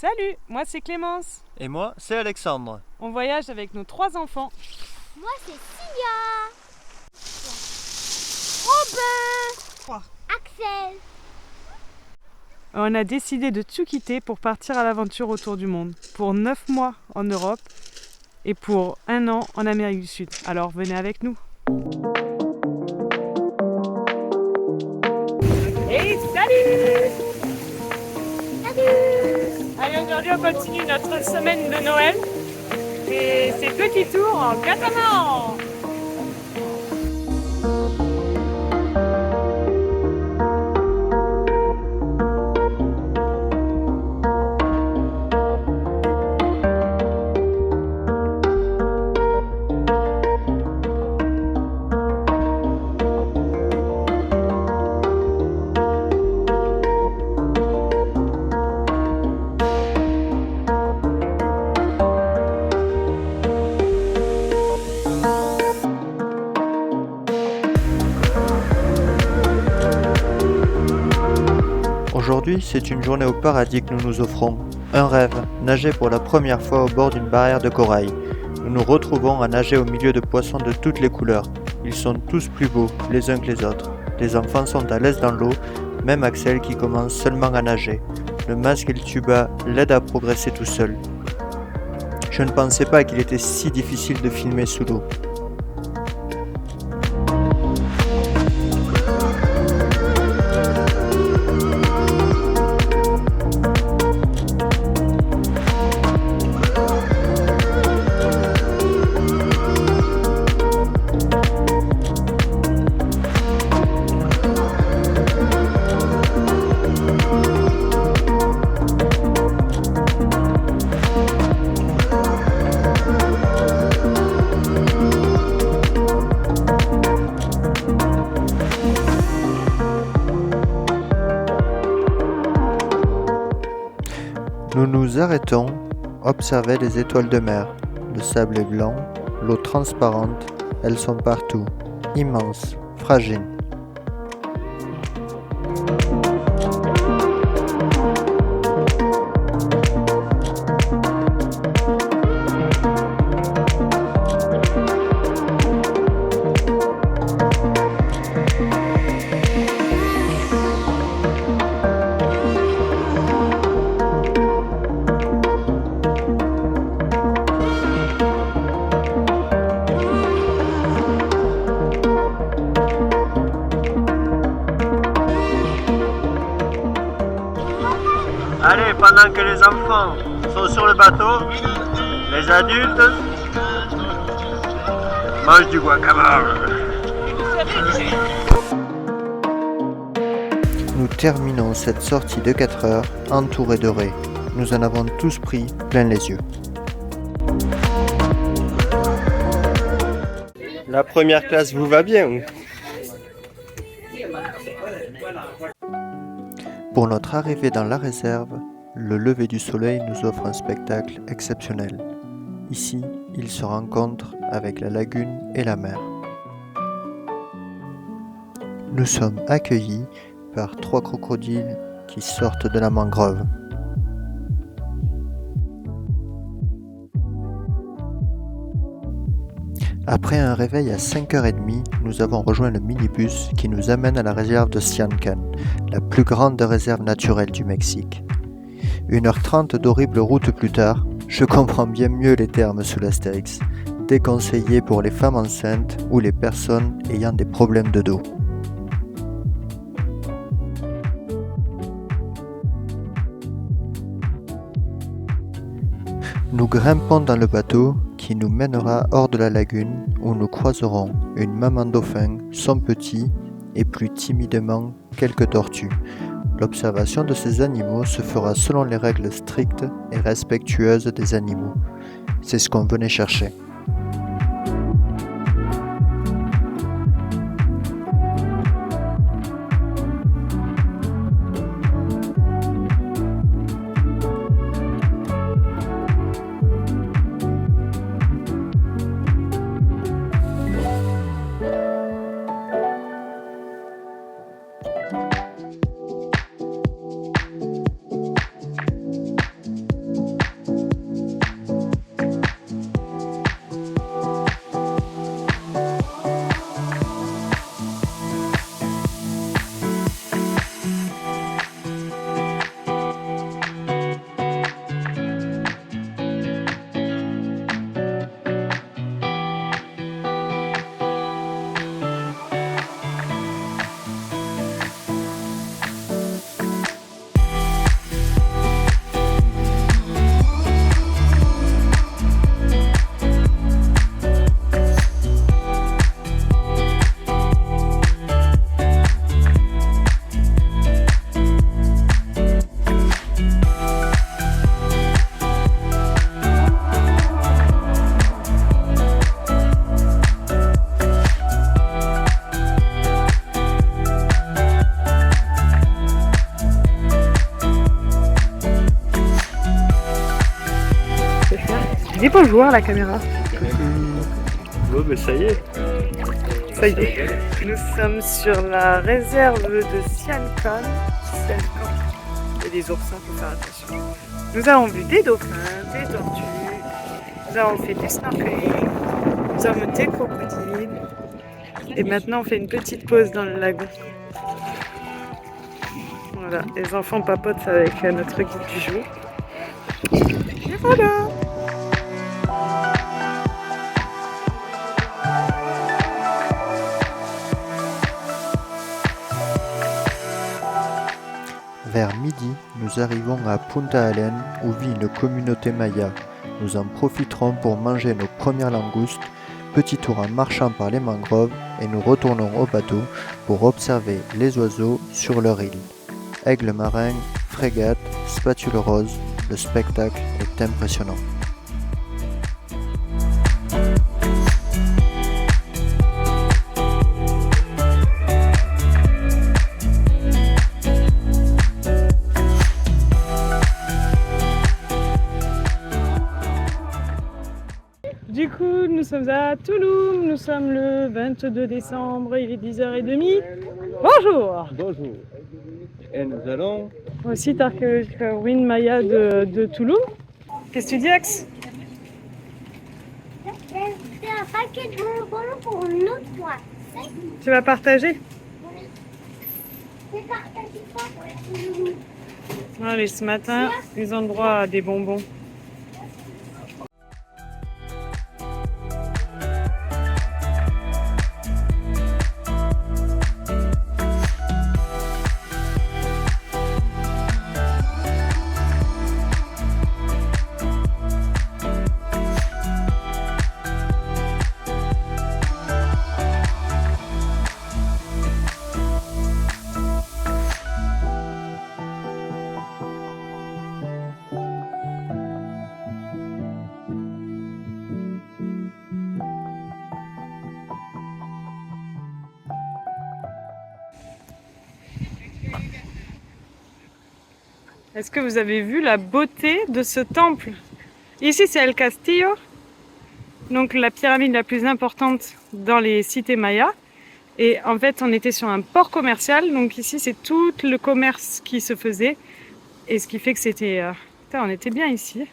Salut, moi c'est Clémence. Et moi, c'est Alexandre. On voyage avec nos 3 enfants. Moi c'est Sia. Robin. Axel. On a décidé de tout quitter pour partir à l'aventure autour du monde. Pour 9 mois en Europe et pour 1 an en Amérique du Sud. Alors venez avec nous. Et salut! Allez, aujourd'hui on continue notre semaine de Noël. Et c'est petit tour en catamaran. Aujourd'hui, c'est une journée au paradis que nous nous offrons. Un rêve, nager pour la première fois au bord d'une barrière de corail. Nous nous retrouvons à nager au milieu de poissons de toutes les couleurs. Ils sont tous plus beaux, les uns que les autres. Les enfants sont à l'aise dans l'eau, même Axel qui commence seulement à nager. Le masque et le tuba l'aident à progresser tout seul. Je ne pensais pas qu'il était si difficile de filmer sous l'eau. Nous nous arrêtons, observer les étoiles de mer. Le sable est blanc, l'eau transparente, elles sont partout, immenses, fragiles. Allez, pendant que les enfants sont sur le bateau, les adultes mangent du guacamole. Nous terminons cette sortie de 4 heures entourés de raies. Nous en avons tous pris plein les yeux. La première classe vous va bien? Pour notre arrivée dans la réserve, le lever du soleil nous offre un spectacle exceptionnel. Ici, il se rencontre avec la lagune et la mer. Nous sommes accueillis par 3 crocodiles qui sortent de la mangrove. Après un réveil à 5h30, nous avons rejoint le minibus qui nous amène à la réserve de Siancan, la plus grande réserve naturelle du Mexique. 1h30 d'horrible route plus tard, je comprends bien mieux les termes sous l'astérix, déconseillés pour les femmes enceintes ou les personnes ayant des problèmes de dos. Nous grimpons dans le bateau qui nous mènera hors de la lagune où nous croiserons une maman dauphin, son petit et plus timidement quelques tortues. L'observation de ces animaux se fera selon les règles strictes et respectueuses des animaux. C'est ce qu'on venait chercher. Dis bonjour à la caméra. Bon, ben ça y est. Ça y est. Nous sommes sur la réserve de Siankan. Il y a des oursins, faut faire attention. Nous avons vu des dauphins, des tortues. Nous avons fait du snorkeling. Nous avons des crocodiles. Et maintenant, on fait une petite pause dans le lagon. Voilà, les enfants papotent avec notre guide du jour. Et voilà! Vers midi, nous arrivons à Punta Allen où vit une communauté maya. Nous en profiterons pour manger nos premières langoustes, petit tour en marchant par les mangroves et nous retournons au bateau pour observer les oiseaux sur leur île. Aigle marin, frégate, spatule rose, le spectacle est impressionnant. Du coup, nous sommes à Touloum, nous sommes le 22 décembre, il est 10h30. Bonjour! Bonjour. Et nous allons... Au site archéologique ruine maya de Touloum. Qu'est-ce que tu dis, Axe? C'est un paquet de bonbons pour une autre fois. Tu vas partager? C'est partagé quoi? Allez, ce matin, ils ont droit à des bonbons. Est-ce que vous avez vu la beauté de ce temple? Ici, c'est El Castillo, donc la pyramide la plus importante dans les cités mayas. Et en fait, on était sur un port commercial, donc ici, c'est tout le commerce qui se faisait. Et ce qui fait que c'était... Putain, on était bien ici.